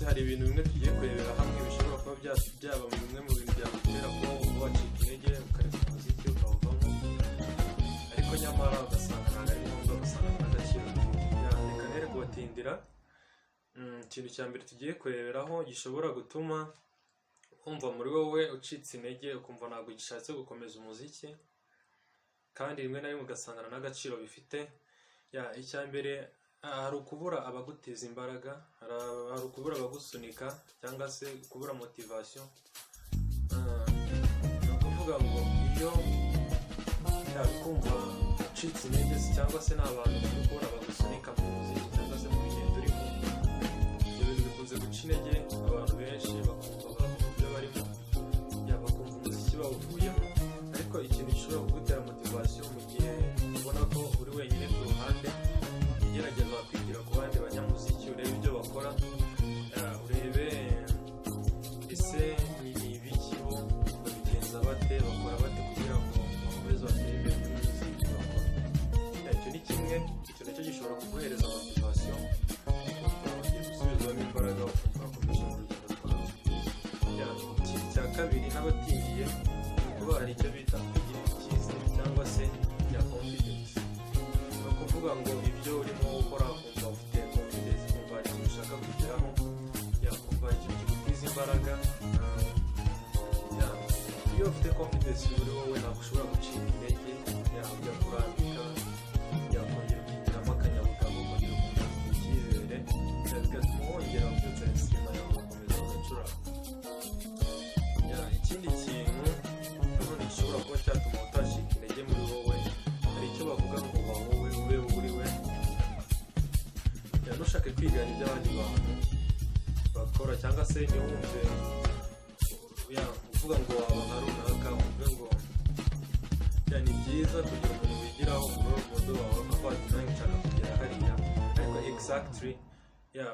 munsi hari ibintu bimwe tugiye kurebera hamwe bishobora kuba byaba bimwe mu bintu byagutera kuba wacika intege ukareka umuziki ukawuvamo, ariko nyamara ugasanga ntabwo ari ngombwa, ugasanga nta gaciro. Reka nere kubatindira. Ikintu cya mbere tugiye kureberaho gishobora gutuma wumva muri wowe ucitse intege ukumva ntabwo gishatse gukomeza umuziki, kandi rimwe na rimwe ugasangana n'agaciro bifite. Icya mbere hari ukubura abaguteza imbaraga, hari ukubura abagusunika cyangwa se kubura motivation. Ni ukuvuga ngo iyo kumva ucitse intege cyangwa se n'abantu uri kubona bagusunika mu muziki cyangwa se mu rugendo urimo, ibyo bintu bikunze guca intege abantu benshi, bakumva ibyo barimo, bakumva umuziki bawuvuyemo. Ariko ikintu gishobora kugutera motivation mu gihe ubona ko uri wenyine ku ruhande, gerageza kwigira ku bandi banyamuziki, urebe ibyo bakora, urebe ese ni ibiki bo babigenza bate, bakora bate kugira ngo bakomeze batere imbere muri muziki bakora. Icyo ni kimwe, icyo nacyo gishobora kuguhereza motivation, ugiye gusubizwamo imbaraga ukumva wakomeje mu rugendo rwawe. Ikintu cya kabiri, n'abatindiye kuba hari icyo bita kugira icyizere cyangwa se confidence. Ni ukuvuga ngo ibyo urimo gukora ukumva ufite confidence, ukumva hari ikintu ushaka kugeraho, ukumva hari ikintu kiguteza imbaraga. Iyo ufite confidence muri wowe ntabwo ushobora gucika intege, ujya kurambika, kongera ukigiramo akanyabugabo, kongera ukumva icyizere, bigatuma wongera kubyutsa instrument yawe ugakomeza ugacuranga. Ikindi kintu nanone gishobora kuba cyatuma utacika intege muri wowe, hari icyo bavuga ngo ba wowe ube uri we. Ntushake kwigana ibyo abandi bantu bakora, cyangwa se ntiwumve uvuga ngo waba nka runaka, wumve ngo ni byiza kugira umuntu wigiraho muri urukundo wawe akavuga ati nanjye nshaka kugera hariya. Ariko exactly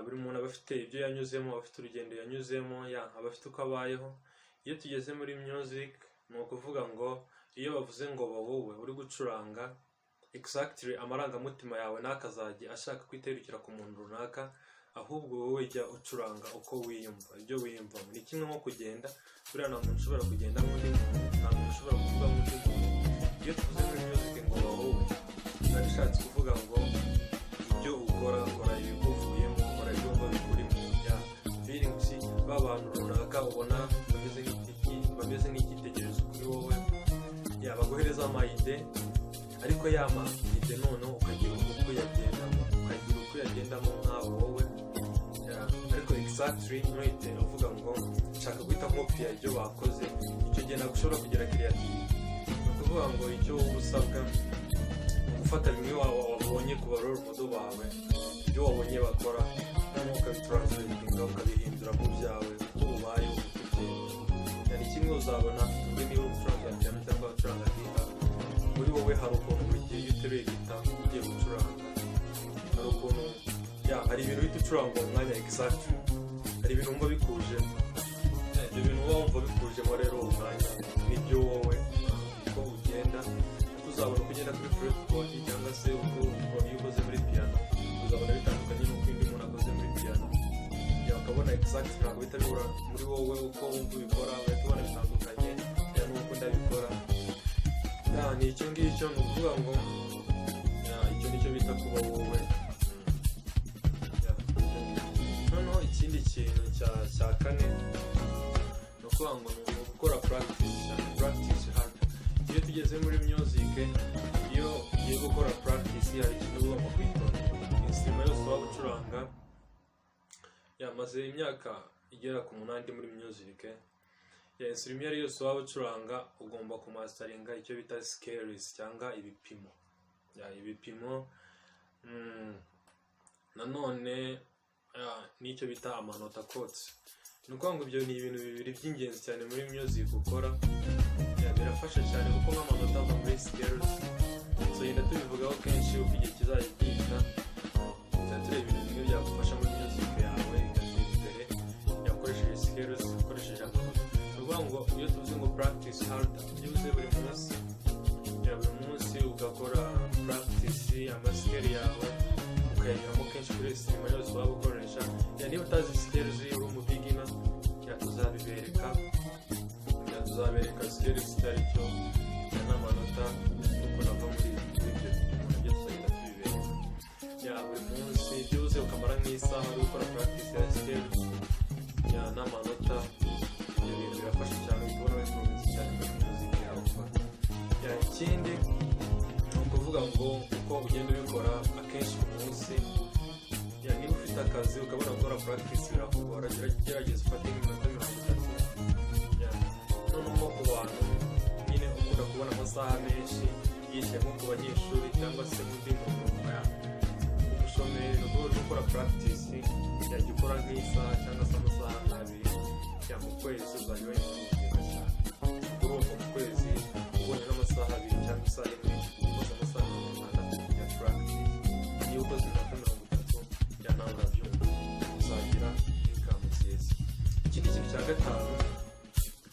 buri muntu aba afite ibyo yanyuzemo, aba afite urugendo yanyuzemo, aba afite uko abayeho. Iyo tugeze muri music, ni ukuvuga ngo iyo bavuze ngo ba wowe uri gucuranga, exactly amarangamutima yawe ntakazajya ashaka kwiterukira ku muntu runaka, ahubwo wowe jya ucuranga uko wiyumva, ibyo wiyumvamo. Ni kimwe nko kugenda, buriya nta muntu ushobora kugenda nk'undi muntu, nta muntu ushobora kuvuga nk'undi muntu. Iyo tuvuze muri music ngo ba wowe, biba bishatse kuvuga ngo ibyo ukora, kora ibikuvuyemo, kora ibyo wumva bikurimo, feelings b'abantu runaka ubona bameze nk'icyitegererezo kuri wowe, baguhereza amayide, ariko mayide noneho ukagira uko uyagendamo nk'abo wowe. Ariko exactly ntuhite uvuga ngo nshaka guhita nkopia ibyo bakoze, icyo gihe ntabwo ushobora kugira creativity. Ni ukuvuga ngo icyo wowe usabwa gufata bimwe wabonye ku role model bawe, ibyo wabonye bakora, noneho ukabitranslatinga ukabihindura mu byawe uko ubaye ufite. Ni kimwe uzabona uri niba ucuranga piano cyangwa ucuranga gitari, muri wowe hari ukuntu buri gihe iyo uteruye gitari ugiye gucuranga, hari ukuntu hari ibintu uhita ucuranga mu mwanya exactly, hari ibintu wumva bikuje. Ibyo bintu uba wumva bikujemo rero uwo mwanya nibyo wowe uko ugenda, uko uzabona uko ugenda kuri fretboard cyangwa se uko iyo ukoze muri piano uzabona bitandukanye n'uko indi muntu akoze muri piano. Ukabona exactly ntabwo bihita bihura muri wowe, uko wumva ubikora ugahita ubona bitandukanye n'uko ndabikora. Ni icyo ngicyo, ni ukuvuga ngo icyo nicyo bita kuba wowe. Noneho ikindi kintu cya kane ni ukuvuga ngo ni gukora practice hard. Iyo tugeze muri music, iyo ugiye gukora practice hari ikintu ugomba kwitondera. Instrument yose waba ucuranga, maze imyaka igera ku 8 muri music, instrument yose waba ucuranga ugomba kumastaringa icyo bita scales cyangwa ibipimo. Ibipimo nanone n'icyo bita amanota codes. Ni ukuvuga ngo ibyo ni ibintu bibiri by'ingenzi cyane muri music ukora. Birafasha cyane kuko nk'amanota ava muri scales, tugenda tubivugaho kenshi uko igihe kizajya gihita, tureba ibintu bimwe byagufasha muri music yawe igatera imbere, yakoresheje scales, ukoresheje amanota. Ni ukuvuga ngo iyo tuvuze ngo practice hard, byibuze buri munsi ugakora practice amascale yawe, ukayanyuramo kenshi kuri instrument yose waba ukoresha birafasha. Niba utazi scales uri mu beginner tuzabereka scales zitari cyo n'amanota nuko nava muri ibyo nabyo tuzagenda tubibereka buri munsi byose ukamara nk'isaha uri gukora practice ya scales n'amanota. Ibyo bintu birafasha cyane ubona improvements cyane muri muzika yawe ukora. Ikindi ni ukuvuga ngo uko ugenda ubikora akenshi ku munsi, niba ufite akazi ukabona gukora practice birakugora, gerageza ufate nk'iminota 30. Noneho ku bantu nyine ukunda kubona amasaha menshi yishyuye nko ku banyeshuri cyangwa se undi muntu umushomeri, ni ukuvuga gukora practice yajya ukora nk'isaha cyangwa se amasaha nk'abiri mu kwezi uzajya wiyumvira cyane. Kuri uwo mu kwezi ubonye n'amasaha abiri cyangwa isaha imwe ukoze amasaha 60 ya practice, niba ukoze iminota 30 nawe urabyumva uzagira income nziza. Ikindi kintu cya gatanu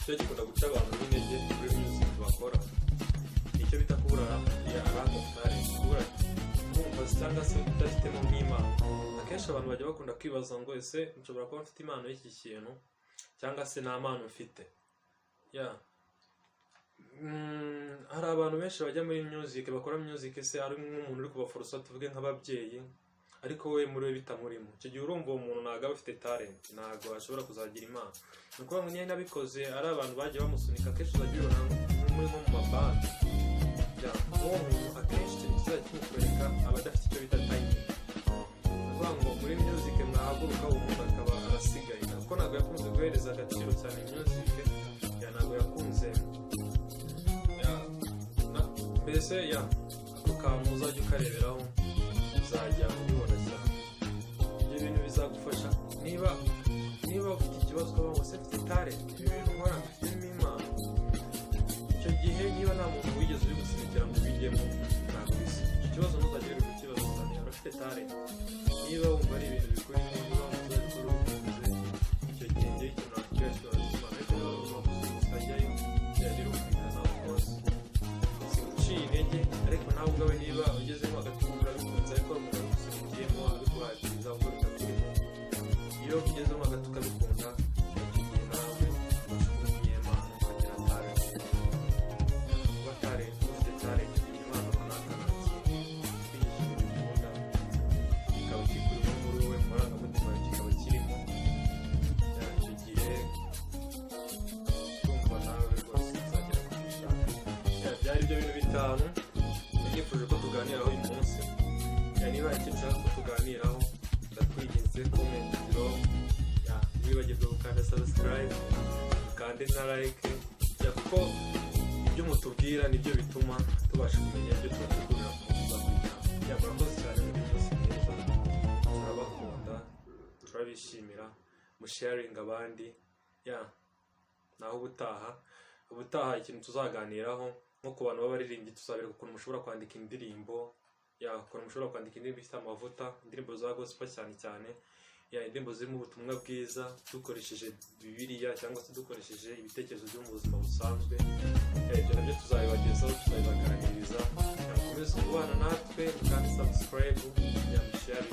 cyo gikunda guca abantu n'intege muri music bakora, nicyo bita kubura lack of talent, kubura kumva cyangwa se udafitemo nk'impano. Akenshi abantu bajya bakunda kwibaza ngo ese nshobora kuba mfite impano y'iki kintu cyangwa se nta mpano mfite. Hari abantu benshi bajya muri music bakora music se ari nk'umuntu uri kubaforosa, tuvuge nk'ababyeyi, ariko we muri we bitamurimo. Icyo gihe urumva uwo muntu ntabwo aba afite talent, ntabwo ashobora kuzagira impano. Ni ukuvuga ngo niyo nabikoze ari abantu bagiye bamusunika, akenshi uzajya ubibona muri nko mu mabandi. Uwo muntu akenshi ikintu kizajya kimukwereka aba adafite icyo bita timing. Ni ukuvuga ngo muri music mwahaguruka uwo muntu akaba arasigaye, kuko ntabwo yakunze guhereza agaciro cyane music, ntabwo yakunze mbese ako kantu uzajya ukareberaho uzajya ubibona cyane. Ibyo bintu bizagufasha niba ufite ikibazo ukaba ngo se mfite talent, ibi bintu nkora mbifitemo impano, icyo gihe niba nta muntu wigeze uri gusinikira ngo ubijyemo ntabwo bisa. Icyo kibazo ntuzajya uri kukibazo cyane, yari afite talent. Niba wumva ari ibintu bikurimo, niba wumva ari gukora ubukunze, icyo gihe ngewe ikintu nakubwira kibazo cy'imana, ariko niba wumva utajyayo birumvikana rwose uciye intege. Ariko nawe ubwawe niba ugezemo hagati urabikunze, ariko umuntu abigusunikiyemo abiguhatiriza ubwo bitakurimo, iyo ugezemo hagati ukabikunda, icyo gihe nawe ubasha impano ukagira talent. Kuba talent ufite talent impano runaka kwigisha ibintu ukunda kikaba kikurimo muri wowe, mu marangamutima yawe kikaba kirimo, icyo gihe urumva nawe rwose uzagera ku cyo ushaka. Byari ibyo bintu bitanu nifuje ko tuganiraho uyu munsi. Niba hari ikintu ushaka ko tuganiraho ndakwinginze comment below, ntiwibagirwe gukanda subscribe, ukande na like, kuko ibyo mutubwira nibyo bituma tubasha kumenya ibyo tubategurira ku munsi uzakurikiraho. Murakoze cyane muri byose mwiza, turabakunda, turabishimira, musharinga abandi. Naho ubutaha ikintu tuzaganiraho nko ku bantu b'abaririmbyi, tuzabereka ukuntu mushobora kwandika indirimbo, ukuntu mushobora kwandika indirimbo ifite amavuta, indirimbo za gospel cyane, indirimbo zirimo ubutumwa bwiza dukoresheje Bibiliya cyangwa se dukoresheje ibitekerezo byo mu buzima busanzwe. Ibyo nabyo tuzabibagezaho, tuzabibaganiriza. Mukomeze kubana natwe, kandi subscribe, share.